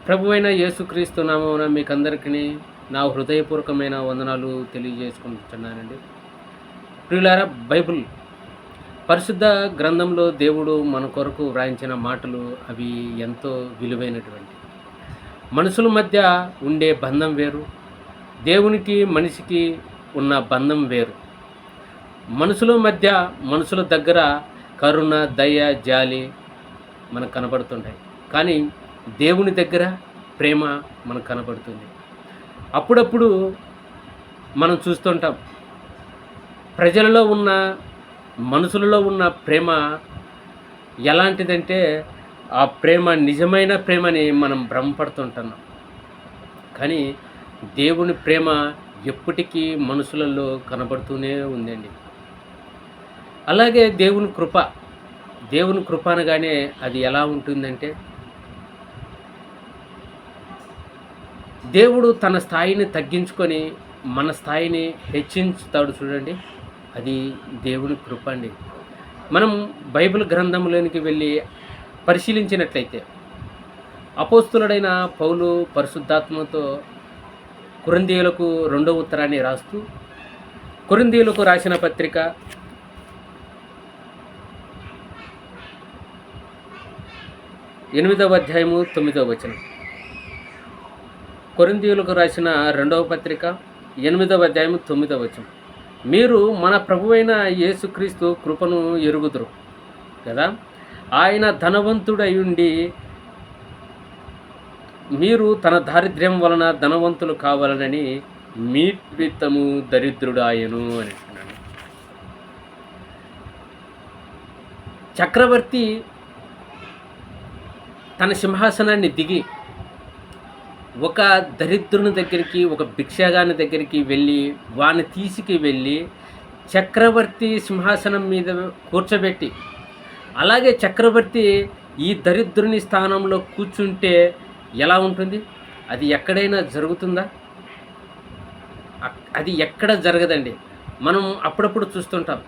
ప్రభువైన యేసుక్రీస్తు నామమున మీకందరికిని నా హృదయపూర్వకమైన వందనాలు తెలియజేసుకుంటున్నానండి. ప్రియులారా, బైబిల్ పరిశుద్ధ గ్రంథంలో దేవుడు మన కొరకు వ్రాయించిన మాటలు అవి ఎంతో విలువైనటువంటివి. మనుషుల మధ్య ఉండే బంధం వేరు, దేవునికి మనిషికి ఉన్న బంధం వేరు. మనుషుల దగ్గర కరుణ, దయ, జాలి మనకు కనబడుతుంటాయి. కానీ దేవుని దగ్గర ప్రేమ మనకు కనబడుతుంది. అప్పుడప్పుడు మనం చూస్తుంటాం, ప్రజలలో ఉన్న మనుషులలో ఉన్న ప్రేమ ఎలాంటిదంటే ఆ ప్రేమ నిజమైన ప్రేమని మనం భ్రమపడుతుంటున్నాం. కానీ దేవుని ప్రేమ ఎప్పటికీ మనుషులలో కనబడుతూనే ఉందండి. అలాగే దేవుని కృప అనగానే అది ఎలా ఉంటుందంటే, దేవుడు తన స్థాయిని తగ్గించుకొని మన స్థాయిని హెచ్చించుతాడు చూడండి, అది దేవుని కృప అండి. మనం బైబిల్ గ్రంథంలోనికి వెళ్ళి పరిశీలించినట్లయితే, అపోస్తులుడైన పౌలు పరిశుద్ధాత్మతో కొరింథీయులకు 2వ ఉత్తరాన్ని రాస్తూ, కొరింథీయులకు రాసిన పత్రిక 8వ అధ్యాయము 9వ వచనం. కొరింథీయులకు రాసిన 2వ పత్రిక 8వ అధ్యాయము 9వ వచనం. మీరు మన ప్రభువైన యేసుక్రీస్తు కృపను ఎరుగుదురు కదా, ఆయన ధనవంతుడయుండి మీరు తన దారిద్ర్యం వలన ధనవంతులు కావాలనని మీ నిమిత్తము దరిద్రుడాయను అని అంటున్నాడు. చక్రవర్తి తన సింహాసనాన్ని దిగి ఒక దరిద్రుని దగ్గరికి, ఒక భిక్షగాని దగ్గరికి వెళ్ళి వాని తీసుకువెళ్ళి చక్రవర్తి సింహాసనం మీద కూర్చోబెట్టి, అలాగే చక్రవర్తి ఈ దరిద్రుని స్థానంలో కూర్చుంటే ఎలా ఉంటుంది? అది ఎక్కడైనా జరుగుతుందా? అది ఎక్కడ జరగదండి. మనం అప్పుడప్పుడు చూస్తుంటాం,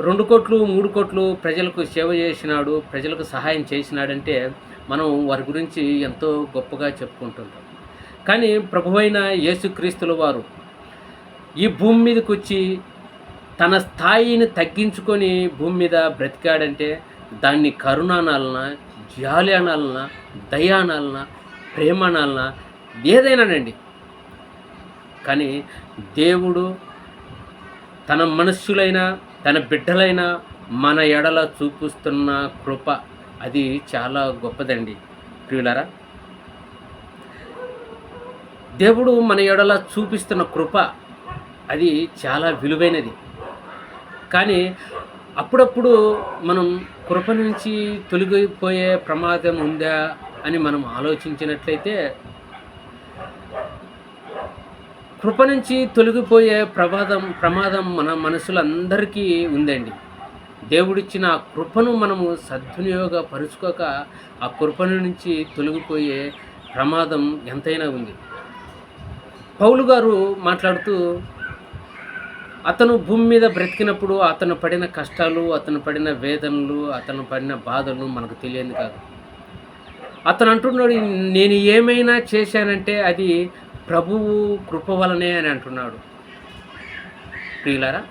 2 కోట్లు 3 కోట్లు ప్రజలకు సేవ చేసినాడు, ప్రజలకు సహాయం చేసినాడంటే మనం వారి గురించి ఎంతో గొప్పగా చెప్పుకుంటుంటాం. కానీ ప్రభువైన యేసుక్రీస్తుల వారు ఈ భూమి మీదకి వచ్చి తన స్థాయిని తగ్గించుకొని భూమి మీద బ్రతికాడంటే దాన్ని కరుణ అనాలనా, జాలి అనాలనా, దయ అనాలనా, ప్రేమ అనాలనా, ఏదైనానండి. కానీ దేవుడు తన మనుష్యులైన తన బిడ్డలైన మన ఎడల చూపిస్తున్న కృప అది చాలా గొప్పదండి. ప్రియులారా, దేవుడు మన ఎడల చూపిస్తున్న కృప అది చాలా విలువైనది. కానీ అప్పుడప్పుడు మనం కృప నుంచి తొలగిపోయే ప్రమాదం ఉందా అని మనం ఆలోచించినట్లయితే, కృప నుంచి తొలగిపోయే ప్రమాదం మన మనసులందరికీ ఉందండి. దేవుడిచ్చిన ఆ కృపను మనము సద్వినియోగపరుచుకోక ఆ కృపను నుంచి తొలగిపోయే ప్రమాదం ఎంతైనా ఉంది. పౌలు గారు మాట్లాడుతూ, అతను భూమి మీద బ్రతికినప్పుడు అతను పడిన కష్టాలు, అతను పడిన వేదనలు, అతను పడిన బాధలు మనకు తెలియదు కాదు. అతను అంటున్నాడు, నేను ఏమైనా చేశానంటే అది ప్రభువు కృప వలనే అని అంటున్నాడు. ప్రియులారా,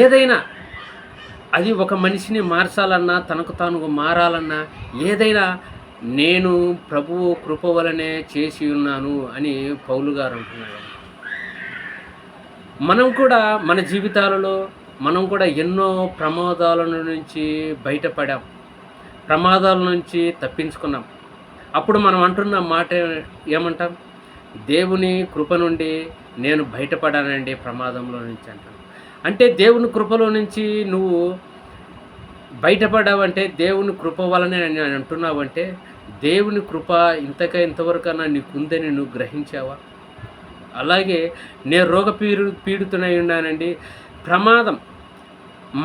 ఏదైనా అది ఒక మనిషిని మార్చాలన్నా, తనకు తాను మారాలన్నా, ఏదైనా నేను ప్రభువు కృప వలనే చేసి ఉన్నాను అని పౌలు గారు అంటున్నాడు. మనం కూడా మన జీవితాలలో మనం కూడా ఎన్నో ప్రమాదాల నుంచి బయటపడాం, ప్రమాదాల నుంచి తప్పించుకున్నాం. అప్పుడు మనం అంటున్న మాట ఏమంటాం? దేవుని కృప నుండి నేను బయటపడానండి ప్రమాదంలో నుంచి అంటాను. అంటే దేవుని కృపలో నుంచి నువ్వు బయటపడ్డావంటే, దేవుని కృప వలనే నేను అంటున్నావంటే, దేవుని కృప ఇంతవరకన్నా నీకు ఉందని నువ్వు గ్రహించావా? అలాగే నేను పీడితునై ఉన్నానండి,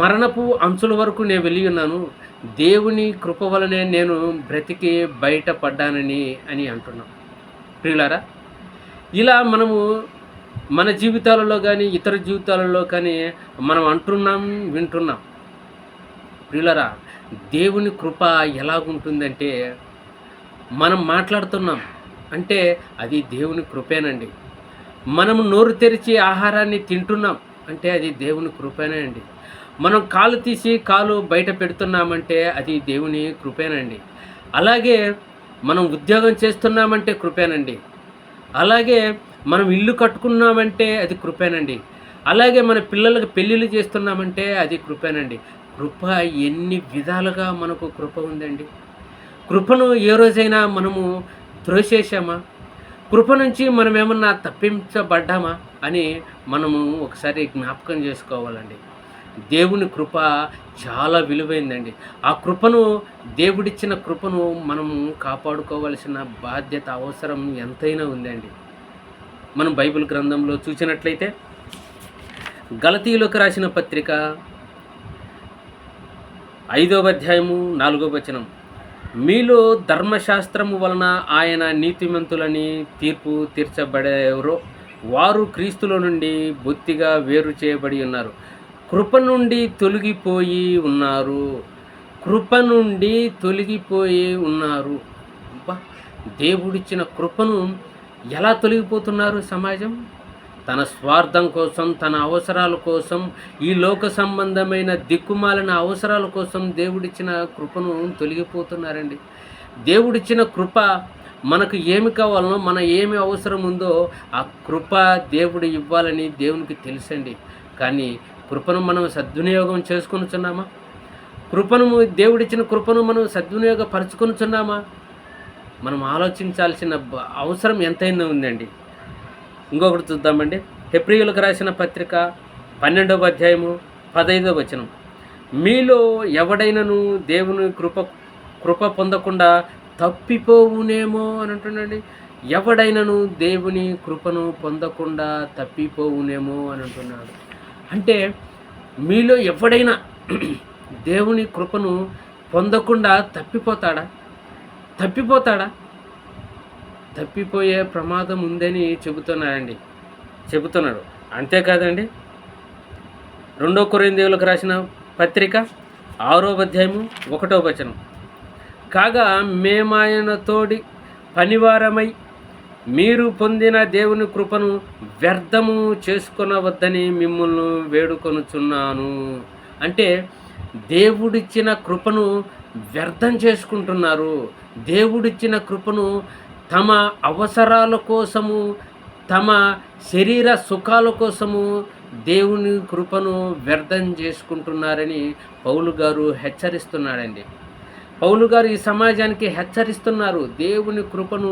మరణపు అంచుల వరకు నేను వెళ్ళి ఉన్నాను, దేవుని కృప వలనే నేను బ్రతికి బయటపడ్డానని అని అంటున్నాం. ప్రియులారా, ఇలా మనము మన జీవితాలలో కానీ ఇతర జీవితాలలో కానీ మనం అంటున్నాం, వింటున్నాం. ప్రియులారా, దేవుని కృప ఎలాగుంటుందంటే, మనం మాట్లాడుతున్నాం అంటే అది దేవుని కృపేనండి. మనం నోరు తెరిచి ఆహారాన్ని తింటున్నాం అంటే అది దేవుని కృపేనండి. మనం కాలు తీసి కాలు బయట పెడుతున్నామంటే అది దేవుని కృపేనండి. అలాగే మనం ఉద్యోగం చేస్తున్నామంటే కృపేనండి. అలాగే మనం ఇల్లు కట్టుకున్నామంటే అది కృపేనండి. అలాగే మన పిల్లలకు పెళ్ళిళ్ళు చేస్తున్నామంటే అది కృపేనండి. కృప ఎన్ని విధాలుగా మనకు కృప ఉందండి. కృపను ఏ రోజైనా మనము త్రోసేసామా? కృప నుంచి మనం ఏమన్నా తప్పించబడ్డామా అని మనము ఒకసారి జ్ఞాపకం చేసుకోవాలండి. దేవుని కృప చాలా విలువైందండి. ఆ కృపను, దేవుడిచ్చిన కృపను మనము కాపాడుకోవాల్సిన బాధ్యత, అవసరం ఎంతైనా ఉందండి. మనం బైబిల్ గ్రంథంలో చూసినట్లయితే గలతీయులకు రాసిన పత్రిక 5వ అధ్యాయము 4వ వచనం, మీలో ధర్మశాస్త్రము వలన ఆయన నీతిమంతులని తీర్పు తీర్చబడేవరో వారు క్రీస్తులో నుండి బొత్తిగా వేరు చేయబడి ఉన్నారు, కృప నుండి తొలగిపోయి ఉన్నారు. కృప నుండి తొలగిపోయి ఉన్నారు. అబ్బా! దేవుడిచ్చిన కృపను ఎలా తొలగిపోతున్నారు సమాజం? తన స్వార్థం కోసం, తన అవసరాల కోసం, ఈ లోక సంబంధమైన దిక్కుమాలిన అవసరాల కోసం దేవుడిచ్చిన కృపను తొలగిపోతున్నారండి. దేవుడిచ్చిన కృప మనకు ఏమి కావాలనో, మన ఏమి అవసరం ఉందో ఆ కృప దేవుడు ఇవ్వాలని దేవునికి తెలుసండి. కానీ కృపను మనం సద్వినియోగం చేసుకొనుచున్నామా? కృపను, దేవుడిచ్చిన కృపను మనం సద్వినియోగపరుచుకొనుచున్నామా? మనం ఆలోచించాల్సిన అవసరం ఎంతైనా ఉందండి. ఇంకొకటి చూద్దామండి. హెబ్రీయులకు రాసిన పత్రిక 12వ అధ్యాయము 15వ వచనం, మీలో ఎవడైనను దేవుని కృప పొందకుండా తప్పిపోవునేమో అని అంటున్నాండి. ఎవడైనను దేవుని కృపను పొందకుండా తప్పిపోవునేమో అని అంటున్నాడు. అంటే మీలో ఎవడైనా దేవుని కృపను పొందకుండా తప్పిపోతాడా? తప్పిపోయే ప్రమాదం ఉందని చెబుతున్నాడు. అంతేకాదండి, 2 కొరింథీయులకు రాసిన పత్రిక 6వ అధ్యాయము 1వ వచనం, కాగా మేమాయన తోడి పనివారమై మీరు పొందిన దేవుని కృపను వ్యర్థము చేసుకొనవద్దని మిమ్మల్ని వేడుకొనుచున్నాను. అంటే దేవుడిచ్చిన కృపను వ్యర్థం చేసుకుంటున్నారు. దేవుడిచ్చిన కృపను తమ అవసరాల కోసము, తమ శరీర సుఖాల కోసము దేవుని కృపను వ్యర్థం చేసుకుంటున్నారని పౌలు గారు హెచ్చరిస్తున్నాడండి. పౌలు గారు ఈ సమాజానికి హెచ్చరిస్తున్నారు, దేవుని కృపను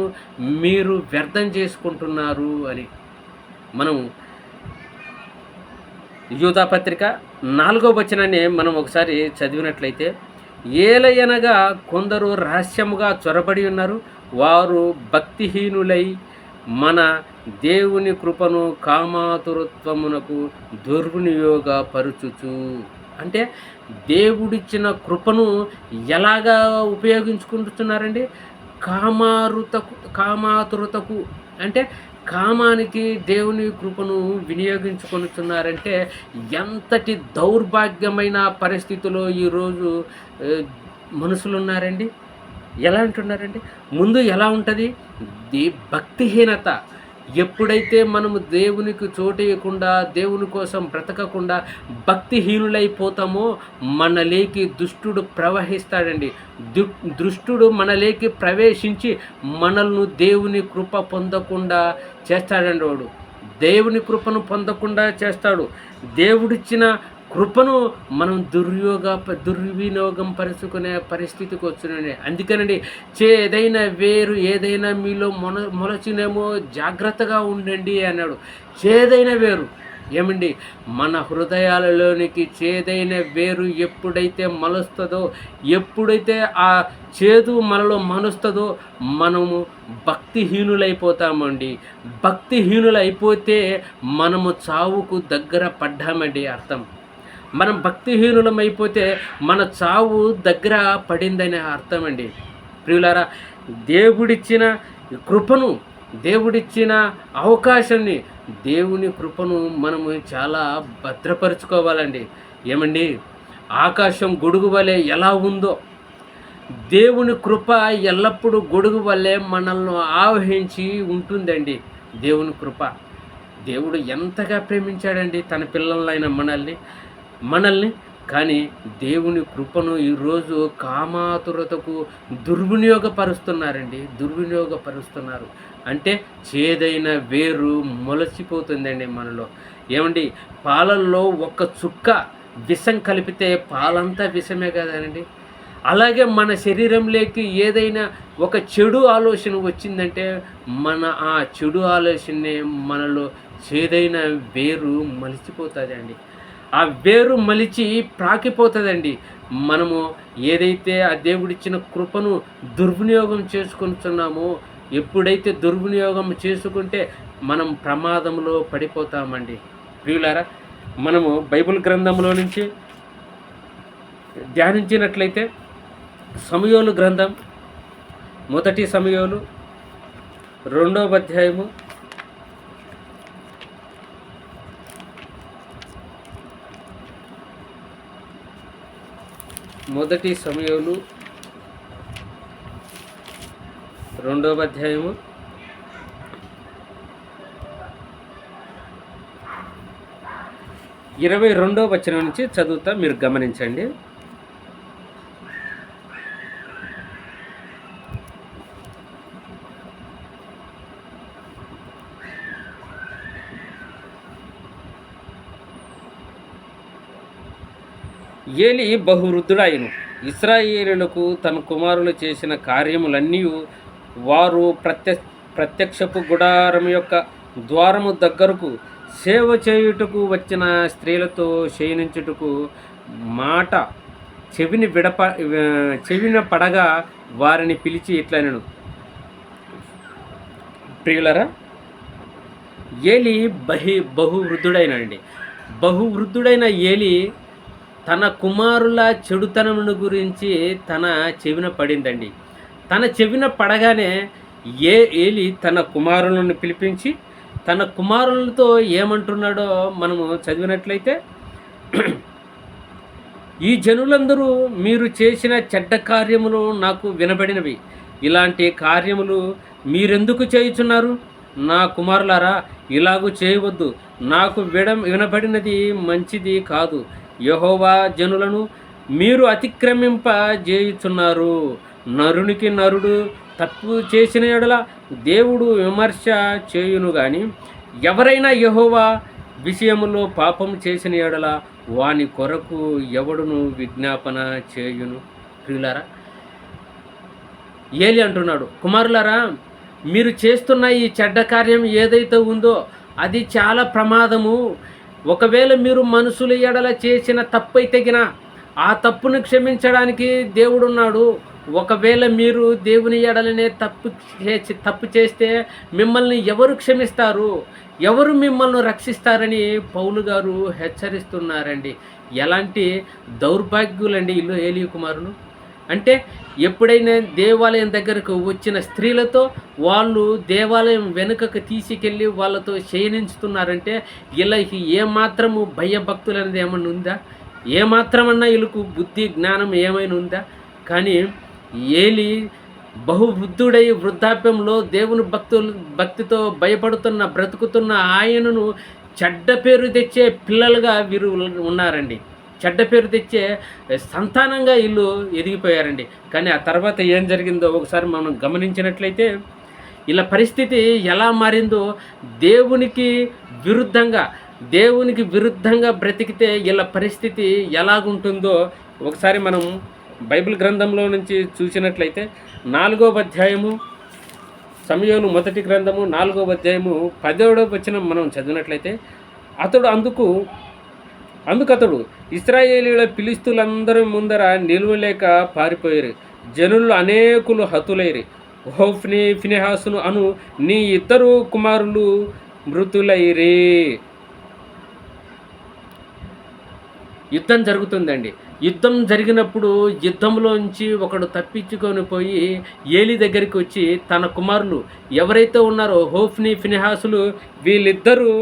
మీరు వ్యర్థం చేసుకుంటున్నారు అని. మనం యూదా పత్రిక 4వ వచనాన్ని మనం ఒకసారి చదివినట్లయితే, ఏలయనగా కొందరు రహస్యముగా చొరబడి ఉన్నారు, వారు భక్తిహీనులై మన దేవుని కృపను కామాతురత్వమునకు దుర్వినియోగపరుచుచు. అంటే దేవుడిచ్చిన కృపను ఎలాగా ఉపయోగించుకుంటున్నారండి? కామాతురతకు అంటే కామానికి దేవుని కృపను వినియోగించుకొనుచున్నారంటే ఎంతటి దౌర్భాగ్యమైన పరిస్థితిలో ఈరోజు మనుషులు ఉన్నారండి. ఎలా అంటున్నారండి? ముందు ఎలా ఉంటుంది? భక్తిహీనత. ఎప్పుడైతే మనము దేవునికి చోటేయకుండా, దేవుని కోసం బ్రతకకుండా భక్తిహీనులైపోతామో మనలోకి దుష్టుడు ప్రవహిస్తాడండి. దుష్టుడు మనలోకి ప్రవేశించి మనల్ని దేవుని కృప పొందకుండా చేస్తాడండి. వాడు దేవుని కృపను పొందకుండా చేస్తాడు. దేవుడిచ్చిన కృపను మనం దుర్వినియోగం పరుచుకునే పరిస్థితికి వచ్చినండి. అందుకనండి, చేదైన వేరు ఏదైనా మీలో మొలచినేమో జాగ్రత్తగా ఉండండి అన్నాడు. చేదైన వేరు ఏమండి? మన హృదయాలలోనికి చేదైన వేరు ఎప్పుడైతే మలుస్తుందో, ఎప్పుడైతే ఆ చేదు మనలో మలుస్తుందో మనము భక్తిహీనులైపోతామండి. భక్తిహీనులైపోతే మనము చావుకు దగ్గర పడ్డామండి అర్థం. మనం భక్తిహీనులమైపోతే మన చావు దగ్గర పడిందనే అర్థం అండి. ప్రియులారా, దేవుడిచ్చిన కృపను, దేవుడిచ్చిన అవకాశాన్ని, దేవుని కృపను మనము చాలా భద్రపరుచుకోవాలండి. ఏమండి, ఆకాశం గొడుగు వలె ఎలా ఉందో, దేవుని కృప ఎల్లప్పుడూ గొడుగు వల్లే మనల్ని ఆవహించి ఉంటుందండి. దేవుని కృప. దేవుడు ఎంతగా ప్రేమించాడండి తన పిల్లలైన మనల్ని. కానీ దేవుని కృపను ఈరోజు కామాతురతకు దుర్వినియోగపరుస్తున్నారు. అంటే చేదైన వేరు మొలచిపోతుందండి మనలో. ఏమండి, పాలల్లో ఒక్క చుక్క విషం కలిపితే పాలంతా విషమే కదండి. అలాగే మన శరీరంలోకి ఏదైనా ఒక చెడు ఆలోచన వచ్చిందంటే ఆ చెడు ఆలోచనే మనలో చేదైన వేరు మలిచిపోతుందండి. ఆ వేరు మలిచి ప్రాకిపోతుందండి. మనము ఏదైతే ఆ దేవుడిచ్చిన కృపను దుర్వినియోగం చేసుకుంటున్నామో, ఎప్పుడైతే దుర్వినియోగం చేసుకుంటే మనం ప్రమాదంలో పడిపోతామండి. ప్రియులారా, మనము బైబిల్ గ్రంథంలో నుంచి ధ్యానించినట్లయితే సమూయేలు గ్రంథం, మొదటి సమూయేలు 2వ అధ్యాయము 22వ వచనం నుంచి చదువుతా, మీరు గమనించండి. ఏలి బహువృద్ధుడాయను. ఇశ్రాయేలులకు తన కుమారులు చేసిన కార్యములన్నీ వారు ప్రత్యక్షపు గుడారం యొక్క ద్వారము దగ్గరకు సేవ చేయుటకు వచ్చిన స్త్రీలతో శయనించుటకు మాట చెవిన పడగా వారిని పిలిచి ఇట్లనెను. ప్రియులరా, ఏలి బహువృద్ధుడైన ఏలి తన కుమారుల చెడుతనమును గురించి తన చెవిన పడిందండి. తన చెవిన పడగానే ఏలి తన కుమారులను పిలిపించి తన కుమారులతో ఏమంటున్నాడో మనము చదివినట్లయితే, ఈ జనులందరూ మీరు చేసిన చెడ్డ కార్యములు నాకు వినబడినవి. ఇలాంటి కార్యములు మీరెందుకు చేయుచున్నారు? నా కుమారులారా, ఇలాగూ చేయవద్దు. నాకు వినబడినది మంచిది కాదు. యెహోవా జనులను మీరు అతిక్రమింపజేయుచున్నారు. నరునికి నరుడు తప్పు చేసిన యెడల దేవుడు విమర్శ చేయును గాని, ఎవరైనా యెహోవా విషయములో పాపం చేసిన యెడల వాని కొరకు ఎవడును విజ్ఞాపన చేయును. ప్రియులారా, ఏలి అంటున్నాడు, కుమారులారా, మీరు చేస్తున్న ఈ చెడ్డ కార్యం ఏదైతే ఉందో అది చాలా ప్రమాదము. ఒకవేళ మీరు మనుషుల ఎడల చేసిన తప్పు అయితే ఆ తప్పును క్షమించడానికి దేవుడున్నాడు. ఒకవేళ మీరు దేవుని ఎడలనే తప్పు చేస్తే మిమ్మల్ని ఎవరు క్షమిస్తారు? ఎవరు మిమ్మల్ని రక్షిస్తారని పౌలు గారు హెచ్చరిస్తున్నారండి. ఎలాంటి దౌర్భాగ్యులండి ఇల్లు ఏలి కుమారులు. అంటే ఎప్పుడైనా దేవాలయం దగ్గరకు వచ్చిన స్త్రీలతో వాళ్ళు దేవాలయం వెనుకకు తీసుకెళ్ళి వాళ్ళతో శయనించుతున్నారంటే వీళ్ళకి ఏమాత్రము భయభక్తులు అనేది ఏమన్నా ఉందా? ఏమాత్రమన్నా వీళ్ళకు బుద్ధి జ్ఞానం ఏమైనా ఉందా? కానీ ఏలి బహువృద్ధుడై వృద్ధాప్యంలో దేవుని భక్తితో బ్రతుకుతున్న ఆయనను చెడ్డ పేరు తెచ్చే పిల్లలుగా వీరు ఉన్నారండి. చెడ్డ పేరు తెచ్చే సంతానంగా వీళ్ళు ఎదిగిపోయారండి. కానీ ఆ తర్వాత ఏం జరిగిందో ఒకసారి మనం గమనించినట్లయితే ఇలా పరిస్థితి ఎలా మారిందో, దేవునికి విరుద్ధంగా బ్రతికితే ఇలా పరిస్థితి ఎలాగుంటుందో ఒకసారి మనం బైబిల్ గ్రంథంలో నుంచి చూసినట్లయితే 4వ అధ్యాయము, సమూయేలు మొదటి గ్రంథము 4వ అధ్యాయము 10వ వచనం మనం చదివినట్లయితే, అందుకతడు ఇశ్రాయేలీయుల ఫిలిష్తీయులందరి ముందర నిలువలేక పారిపోయారు. జనులు అనేకులు హతులైరి. హోఫ్ని ఫినెహాసును అను నీ 2 కుమారులు మృతులైరి. యుద్ధం జరుగుతుందండి. యుద్ధం జరిగినప్పుడు యుద్ధంలోంచి ఒకడు తప్పించుకొని పోయి ఏలి దగ్గరికి వచ్చి తన కుమారులు ఎవరైతే ఉన్నారో హోఫ్ని ఫినెహాసులు వీళ్ళిద్దరూ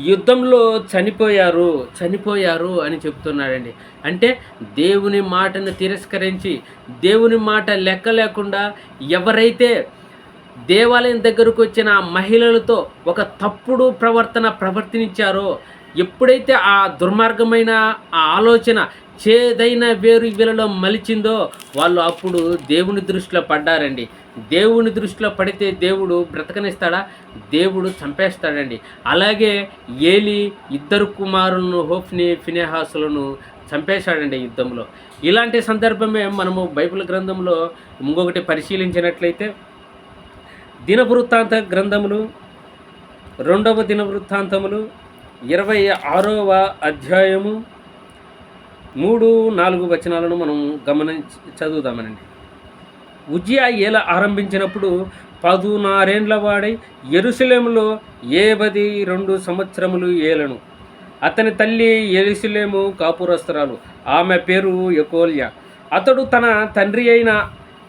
యుద్ధంలో చనిపోయారు అని చెప్తున్నాడండి. అంటే దేవుని మాటను తిరస్కరించి, దేవుని మాట లెక్క లేకుండా ఎవరైతే దేవాలయం దగ్గరకు వచ్చిన మహిళలతో ఒక తప్పుడు ప్రవర్తించారో, ఎప్పుడైతే ఆ దుర్మార్గమైన ఆ ఆలోచన చేదైన వేరు వీళ్ళలో మలిచిందో, వాళ్ళు అప్పుడు దేవుని దృష్టిలో పడ్డారండి. దేవుని దృష్టిలో పడితే దేవుడు బ్రతకనిస్తాడా? దేవుడు చంపేస్తాడండి. అలాగే ఏలి 2 కుమారులను హోఫ్ని, ఫినెహాసులను చంపేశాడండి యుద్ధంలో. ఇలాంటి సందర్భమే మనము బైబిల్ గ్రంథంలో ఇంకొకటి పరిశీలించినట్లయితే, దినవృత్తాంత గ్రంథములు 2వ దినవృత్తాంతములు 26వ అధ్యాయము 3-4 వచనాలను మనం చదువుదామనండి. ఉజ్జియా ఏల ఆరంభించినప్పుడు 16 వాడై యెరూషలేములో 52 సంవత్సరములు ఏలను. అతని తల్లి యెరూషలేము కాపురస్తురాలు, ఆమె పేరు యెకోల్యా. అతడు తన తండ్రి అయిన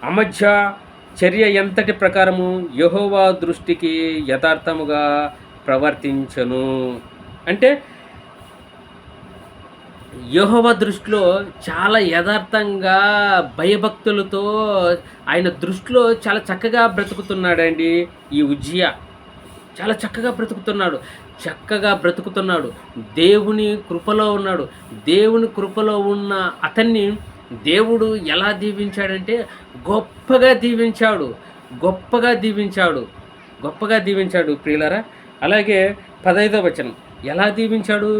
అమజ్యా చర్య ఎంతటి ప్రకారము యెహోవా దృష్టికి యథార్థముగా ప్రవర్తించను. అంటే యెహోవా దృష్టిలో చాలా యథార్థంగా, భయభక్తులతో ఆయన దృష్టిలో చాలా చక్కగా బ్రతుకుతున్నాడండి ఈ ఉజ్జియా. చాలా చక్కగా బ్రతుకుతున్నాడు. దేవుని కృపలో ఉన్నాడు. దేవుని కృపలో ఉన్న అతన్ని దేవుడు ఎలా దీవించాడంటే గొప్పగా దీవించాడు ప్రియులారా. అలాగే 15వ వచనం ఎలా దీవించాడు?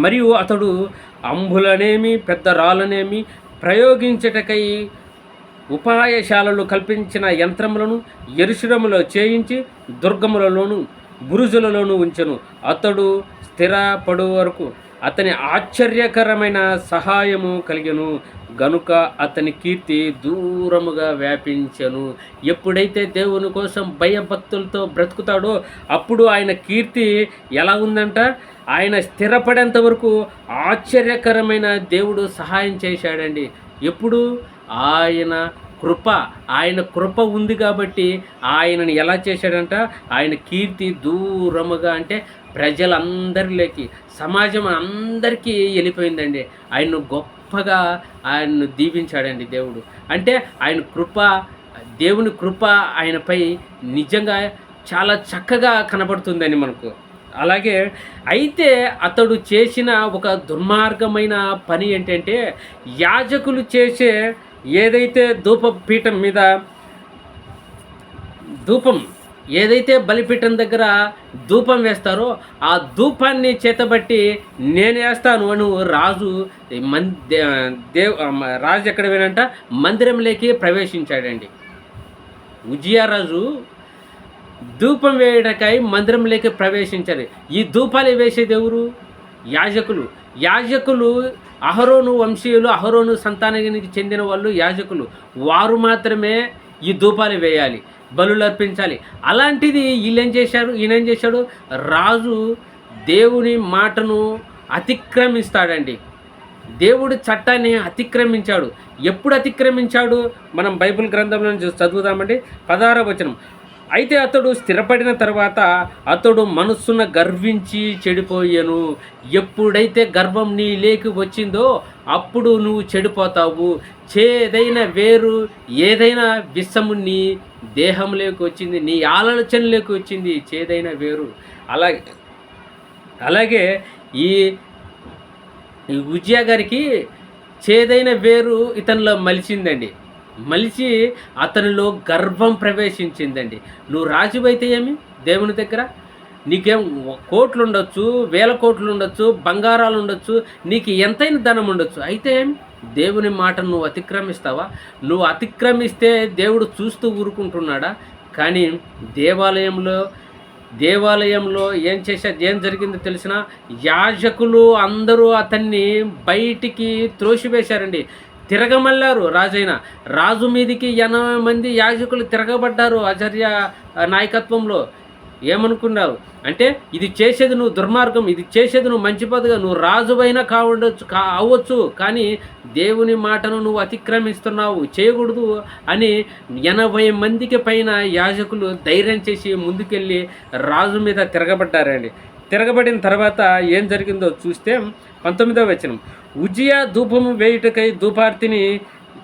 మరియు అతడు అంబులనేమి పెద్ద రాళ్ళనేమి ప్రయోగించటకై ఉపాయశాలలు కల్పించిన యంత్రములను యెరూషలేములో చేయించి దుర్గములలోను బురుజులలోను ఉంచెను. అతడు స్థిరపడు వరకు అతని ఆశ్చర్యకరమైన సహాయము కలిగెను గనుక అతని కీర్తి దూరముగా వ్యాపించెను. ఎప్పుడైతే దేవుని కోసం భయభక్తులతో బ్రతుకుతాడో అప్పుడు ఆయన కీర్తి ఎలా ఉందంట? ఆయన స్థిరపడేంత వరకు ఆశ్చర్యకరమైన దేవుడు సహాయం చేశాడండి. ఎప్పుడు? ఆయన కృప ఉంది కాబట్టి ఆయనని ఎలా చేశాడంట? ఆయన కీర్తి దూరముగా, అంటే ప్రజలందరిలోకి, సమాజం అందరికీ వెళ్ళిపోయిందండి. ఆయన్ను దీవించాడండి దేవుడు. అంటే దేవుని కృప ఆయనపై నిజంగా చాలా చక్కగా కనబడుతుందని మనకు. అలాగే అయితే అతడు చేసిన ఒక దుర్మార్గమైన పని ఏంటంటే, యాజకులు చేసే ఏదైతే ధూపపీఠం మీద ఏదైతే బలిపీఠం దగ్గర ధూపం వేస్తారో ఆ ధూపాన్ని చేతబట్టి నేను వేస్తాను అని రాజు ఎక్కడ వినంట మందిరంలోకి ప్రవేశించాడండి. ఉజ్జియా రాజు ధూపం వేయడానికై మందిరంలోకి ప్రవేశించారు. ఈ ధూపాలు వేసేది ఎవరు? యాజకులు అహరోను వంశీయులు, అహరోను సంతానానికి చెందిన వాళ్ళు యాజకులు. వారు మాత్రమే ఈ ధూపాలు వేయాలి, బలులు అర్పించాలి. అలాంటిది ఈయనేం చేశాడు? రాజు దేవుని మాటను అతిక్రమిస్తాడండి. దేవుడి చట్టాన్ని అతిక్రమించాడు. ఎప్పుడు అతిక్రమించాడు? మనం బైబిల్ గ్రంథంలో చదువుదామండి. 16వ వచనం. అయితే అతడు స్థిరపడిన తర్వాత అతడు మనస్సున గర్వించి చెడిపోయాను. ఎప్పుడైతే గర్వం నీ లేకి వచ్చిందో అప్పుడు నువ్వు చెడిపోతావు. చేదైన వేరు, ఏదైనా విషము నీ దేహంలోకి వచ్చింది, నీ ఆలోచనలోకి వచ్చింది చేదైన వేరు. అలాగే ఈ ఉజ్జియా గారికి చేదైన వేరు ఇతనిలో మలిచి అతనిలో గర్వం ప్రవేశించిందండి. నువ్వు రాజు అయితే ఏమి దేవుని దగ్గర? నీకేం కోట్లు ఉండొచ్చు, వేల కోట్లు ఉండొచ్చు, బంగారాలు ఉండొచ్చు, నీకు ఎంతైనా ధనం ఉండొచ్చు. అయితే దేవుని మాటను నువ్వు అతిక్రమిస్తావా? నువ్వు అతిక్రమిస్తే దేవుడు చూస్తూ ఊరుకుంటున్నాడా? కానీ దేవాలయంలో ఏం జరిగిందో తెలిసిన? యాజకులు అందరూ అతన్ని బయటికి త్రోసివేశారండి. తిరగమల్లారు. రాజు మీదికి 80 మంది యాజకులు తిరగబడ్డారు ఆచార్య నాయకత్వంలో. ఏమనుకున్నావు అంటే, ఇది చేసేది నువ్వు దుర్మార్గం, ఇది చేసేది నువ్వు మంచి పదగా, నువ్వు రాజువైనా అవ్వచ్చు, కానీ దేవుని మాటను నువ్వు అతిక్రమిస్తున్నావు, చేయకూడదు అని 80 మందికి పైన యాజకులు ధైర్యం చేసి ముందుకెళ్ళి రాజు మీద తిరగబడ్డారండి. తిరగబడిన తర్వాత ఏం జరిగిందో చూస్తే 19వ వచనం, ఉజ్జియా ధూపము వేయుటకై ధూపార్తిని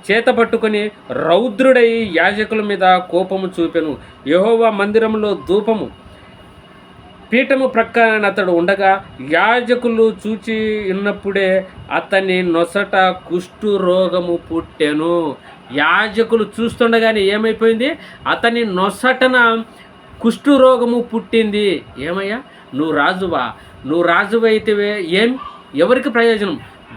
చేతపట్టుకొని రౌద్రుడై యాజకుల మీద కోపము చూపెను. యెహోవా మందిరంలో ధూపము పీఠము ప్రక్కన అతడు ఉండగా యాజకులు చూచి ఉన్నప్పుడే అతని నొసట కుష్టు రోగము పుట్టెను. యాజకులు చూస్తుండగానే ఏమైపోయింది? అతని నొసటన కుష్టు రోగము పుట్టింది. ఏమయ్యా, నువ్వు రాజువా? నువ్వు రాజువైతే ఎవరికి ప్రయోజనం?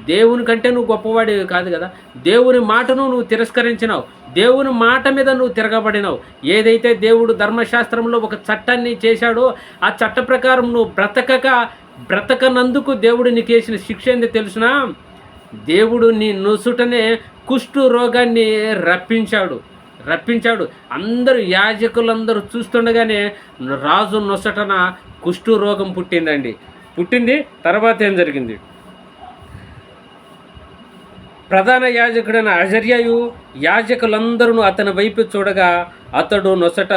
దేవుని కంటే నువ్వు గొప్పవాడివి కాదు కదా. దేవుని మాటను నువ్వు తిరస్కరించినావు, దేవుని మాట మీద నువ్వు తిరగబడినావు. ఏదైతే దేవుడు ధర్మశాస్త్రంలో ఒక చట్టాన్ని చేశాడో ఆ చట్ట ప్రకారం నువ్వు బ్రతకనందుకు దేవుడు నీకు వేసిన శిక్ష ఏంది తెలుసునా? దేవుడు నీ నొసుటనే కుష్టు రోగాన్ని రప్పించాడు. అందరూ యాజకులందరూ చూస్తుండగానే రాజు నొసటన కుష్టు రోగం పుట్టింది. తర్వాత ఏం జరిగింది? ప్రధాన యాజకుడైన అజర్యయు యాజకులందరూ అతని వైపు చూడగా అతడు నొసట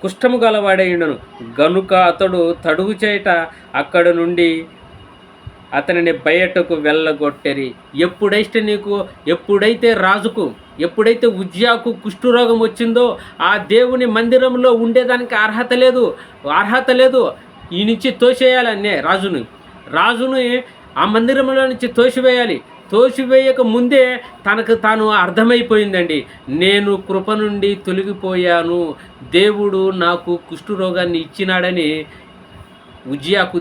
కుష్ఠము గలవాడైండను గనుక అతడు తడుగు చేయట అక్కడ నుండి అతనిని బయటకు వెళ్ళగొట్టెరి. ఎప్పుడైతే ఉజ్జియాకు కుష్ఠరోగం వచ్చిందో ఆ దేవుని మందిరంలో ఉండేదానికి అర్హత లేదు. ఈ నుంచి తోసేయాలనే రాజుని ఆ మందిరంలో నుంచి తోసివేయక ముందే తనకు తాను అర్థమైపోయిందండి, నేను కృప నుండి తొలగిపోయాను, దేవుడు నాకు కుష్ఠరోగాన్ని ఇచ్చినాడని ఉజ్జియాకు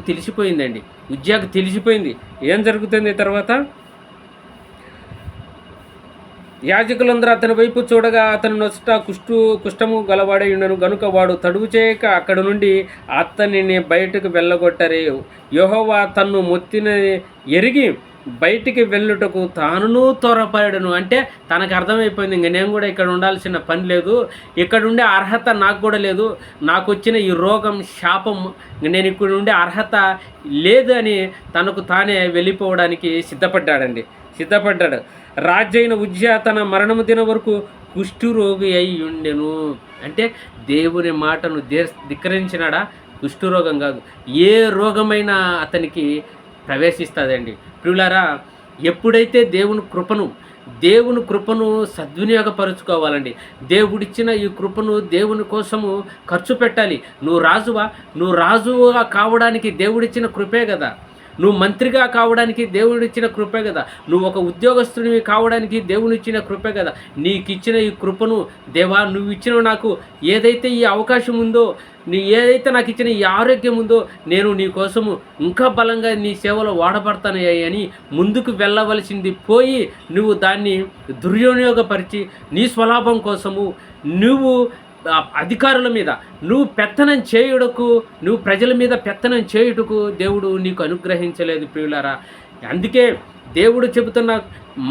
తెలిసిపోయింది. ఏం జరుగుతుంది తర్వాత? యాజకులందరూ అతని వైపు చూడగా అతని నొసట కుష్ఠము గలవాడై ఉండను గనుక వాడు తడువు చేయక అక్కడ నుండి అతనిని బయటకు వెళ్ళగొట్టరే. యెహోవా తన్ను మొత్తిన ఎరిగి బయటికి వెళ్ళుటకు తానును త్వరపడను. అంటే తనకు అర్థమైపోయింది, ఇంక నేను కూడా ఇక్కడ ఉండాల్సిన పని లేదు, ఇక్కడ ఉండే అర్హత నాకు కూడా లేదు, నాకు వచ్చిన ఈ రోగం శాపం, నేను ఇక్కడ ఉండే అర్హత లేదు అని తనకు తానే వెళ్ళిపోవడానికి సిద్ధపడ్డాడు. రాజైన ఉజ్జియా తన మరణము దిన వరకు కుష్ఠరోగి అయి ఉండెను. అంటే దేవుని మాటను ధిక్కరించినాడా? కుష్ఠరోగం కాదు, ఏ రోగమైనా అతనికి ప్రవేశిస్తుందండి. ప్రియులారా, ఎప్పుడైతే దేవుని కృపను సద్వినియోగపరుచుకోవాలండి. దేవుడిచ్చిన ఈ కృపను దేవుని కోసము ఖర్చు పెట్టాలి. నువ్వు రాజుగా కావడానికి దేవుడిచ్చిన కృపే కదా. నువ్వు మంత్రిగా కావడానికి దేవుడిచ్చిన కృపే కదా. నువ్వు ఒక ఉద్యోగస్తునివి కావడానికి దేవునిచ్చిన కృపే కదా. నీకు ఇచ్చిన ఈ కృపను దేవా, నువ్వు ఇచ్చిన నాకు ఏదైతే ఈ అవకాశం ఉందో, ఏదైతే నాకు ఇచ్చిన ఈ ఆరోగ్యం ఉందో, నేను నీ కోసము ఇంకా బలంగా నీ సేవలో వాడబడతాను అని ముందుకు వెళ్ళవలసింది పోయి నువ్వు దాన్ని దుర్వినియోగపరిచి నీ స్వలాభం కోసము నువ్వు అధికారుల మీద నువ్వు పెత్తనం చేయుటకు, నువ్వు ప్రజల మీద పెత్తనం చేయుటకు దేవుడు నీకు అనుగ్రహించలేదు ప్రియులారా. అందుకే దేవుడు చెబుతున్న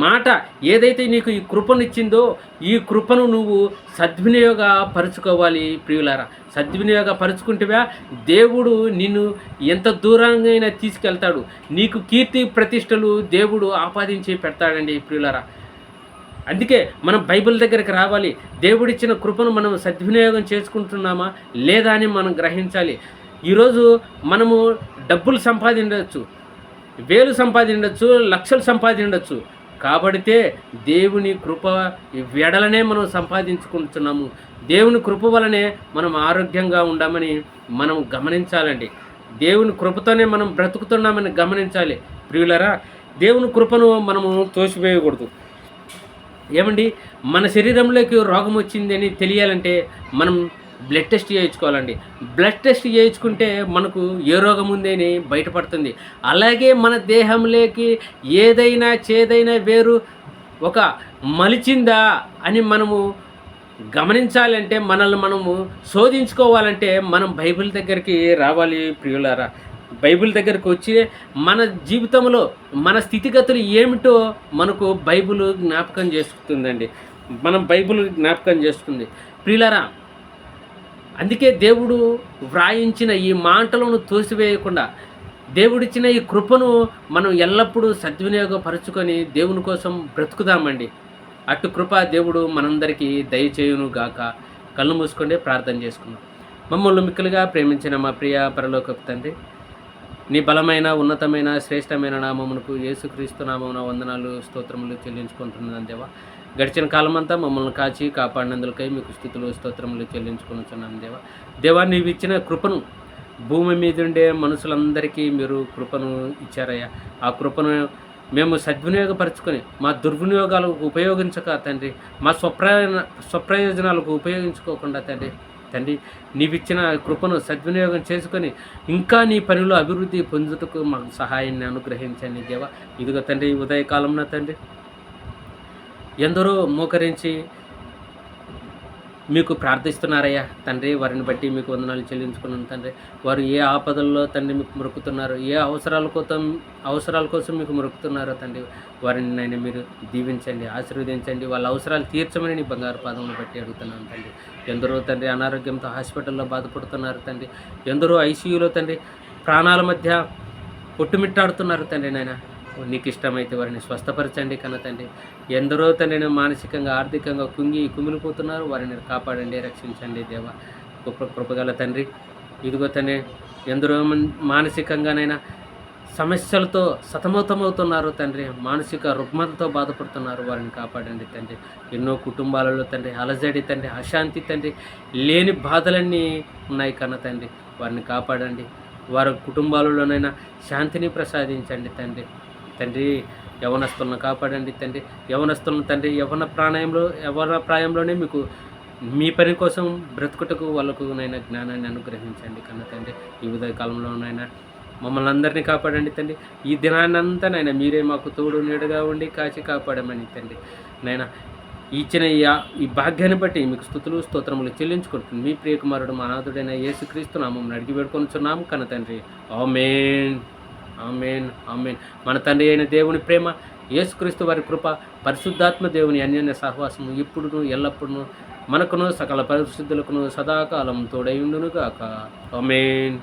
మాట, ఏదైతే నీకు ఈ కృపనిచ్చిందో ఈ కృపను నువ్వు సద్వినియోగపరుచుకోవాలి ప్రియులారా. సద్వినియోగపరుచుకుంటేవా దేవుడు నిన్ను ఎంత దూరంగా తీసుకెళ్తాడు. నీకు కీర్తి ప్రతిష్టలు దేవుడు ఆపాదించి పెడతాడండి ప్రియులారా. అందుకే మనం బైబిల్ దగ్గరికి రావాలి. దేవుడిచ్చిన కృపను మనం సద్వినియోగం చేసుకుంటున్నామా లేదా అని మనం గ్రహించాలి. ఈరోజు మనము డబ్బులు సంపాదించవచ్చు, వేలు సంపాదించవచ్చు, లక్షలు సంపాదించవచ్చు. కాబట్టే దేవుని కృప వెడలనే మనం సంపాదించుకుంటున్నాము. దేవుని కృప వలనే మనం ఆరోగ్యంగా ఉండమని మనం గమనించాలండి. దేవుని కృపతోనే మనం బ్రతుకుతున్నామని గమనించాలి ప్రియులరా. దేవుని కృపను మనము తోసివేయకూడదు. ఏమండి, మన శరీరంలోకి రోగం వచ్చిందని తెలియాలంటే మనం బ్లడ్ టెస్ట్ చేయించుకోవాలండి. బ్లడ్ టెస్ట్ చేయించుకుంటే మనకు ఏ రోగం ఉందని బయటపడుతుంది. అలాగే మన దేహంలోకి ఏదైనా చేదైనా వేరు ఒక మలిచిందా అని మనము గమనించాలంటే, మనల్ని మనము శోధించుకోవాలంటే మనం బైబిల్ దగ్గరికి రావాలి ప్రియులారా. బైబిల్ దగ్గరికి వచ్చి మన జీవితంలో మన స్థితిగతులు ఏమిటో మనకు బైబిల్ జ్ఞాపకం చేస్తుందండి. బైబిల్ జ్ఞాపకం చేస్తుంది ప్రియులారా. అందుకే దేవుడు వ్రాయించిన ఈ మాటలను తోసివేయకుండా దేవుడిచ్చిన ఈ కృపను మనం ఎల్లప్పుడూ సద్వినియోగపరుచుకొని దేవుని కోసం బ్రతుకుదామండి. అటు కృప దేవుడు మనందరికీ దయచేయును గాక. కళ్ళు మూసుకొని ప్రార్థన చేసుకుందాం. మమ్మల్ని మిక్కులుగా ప్రేమించిన మా ప్రియ పరలోకపు తండ్రి, నీ బలమైన, ఉన్నతమైన, శ్రేష్టమైన నామమునకు యేసుక్రీస్తు నామమున వందనాలు, స్తోత్రములు చెల్లించుకుంటున్నాను దేవా. గడిచిన కాలమంతా మమ్మల్ని కాచి కాపాడినందులకై మీకు స్తుతులు, స్తోత్రములు చెల్లించుకొనుచున్నాను దేవా. దేవా, నీవిచ్చిన కృపను భూమి మీదుండే మనుషులందరికీ మీరు కృపను ఇచ్చారయ్యా. ఆ కృపను మేము సద్వినియోగపరుచుకొని మా దుర్వినియోగాలకు ఉపయోగించక తండ్రి, మా స్వప్రయోజనాలకు ఉపయోగించుకోకుండా తండ్రి నీవిచ్చిన కృపను సద్వినియోగం చేసుకొని ఇంకా నీ పనిలో అభివృద్ధి పొందుటకు మాకు సహాయాన్ని అనుగ్రహించండి దేవా. ఇదిగో తండ్రి, ఉదయకాలంలో తండ్రి ఎందరో మోకరించి మీకు ప్రార్థిస్తున్నారయ్యా తండ్రి. వారిని బట్టి మీకు వందనాలు చెల్లించుకున్నాను తండ్రి. వారు ఏ ఆపదల్లో తండ్రి మీకు మొరుకుతున్నారో, ఏ అవసరాల కోసం మీకు మొరుకుతున్నారో తండ్రి, వారిని నైనా మీరు దీవించండి, ఆశీర్వదించండి. వాళ్ళ అవసరాలు తీర్చమని నీ బంగారు పాదములు బట్టి అడుగుతున్నాను తండ్రి. ఎందరో తండ్రి అనారోగ్యంతో హాస్పిటల్లో బాధపడుతున్నారు తండ్రి. ఎందరో ఐసీయూలో తండ్రి ప్రాణాల మధ్య కొట్టుమిట్టాడుతున్నారు తండ్రి. నాయన నీకు ఇష్టమైతే వారిని స్వస్థపరచండి తండ్రి. ఎందరో తండ్రి మానసికంగా, ఆర్థికంగా కుమిలిపోతున్నారు, వారిని కాపాడండి, రక్షించండి దేవా. కృపగల తండ్రి. ఇదిగో తండ్రి, ఎందరో మానసికంగానైనా సమస్యలతో సతమతమవుతున్నారు తండ్రి, మానసిక రుగ్మతతో బాధపడుతున్నారు, వారిని కాపాడండి తండ్రి. ఎన్నో కుటుంబాలలో తండ్రి అలజడి తండ్రి, అశాంతి తండ్రి, లేని బాధలన్నీ ఉన్నాయి తండ్రి, వారిని కాపాడండి. వారి కుటుంబాలలోనైనా శాంతిని ప్రసాదించండి తండ్రి. యవనస్తులను కాపాడండి తండ్రి. యవనస్తులను తండ్రి యవన ప్రాయంలోనే మీకు మీ పని కోసం బ్రతుకుటకు వాళ్ళకు నైనా జ్ఞానాన్ని అనుగ్రహించండి తండ్రి. ఈ ఉదయ కాలంలోనైనా మమ్మల్ని అందరినీ కాపాడండి తండ్రి. ఈ దినాన్నంతా నైనా మీరే మాకు తోడు నీడగా ఉండి కాచి కాపాడమని తండ్రి. నైనా ఇచ్చిన ఈ భాగ్యాన్ని బట్టి మీకు స్తుతులు, స్తోత్రములు చెల్లించుకుంటుంది మీ ప్రియకుమారుడు అనాథుడైన యేసుక్రీస్తు నామమున అడిగి వేడుకొనుచున్నాము తండ్రి. ఆమేన్, ఆమేన్, ఆమేన్. మన తండ్రి అయిన దేవుని ప్రేమ, యేసుక్రీస్తు వారి కృప, పరిశుద్ధాత్మ దేవుని అన్యోన్య సహవాసము ఇప్పుడును ఎల్లప్పుడూ మనకును సకల పరిశుద్ధులకును సదాకాలం తోడై ఉండును గాక. ఆమేన్.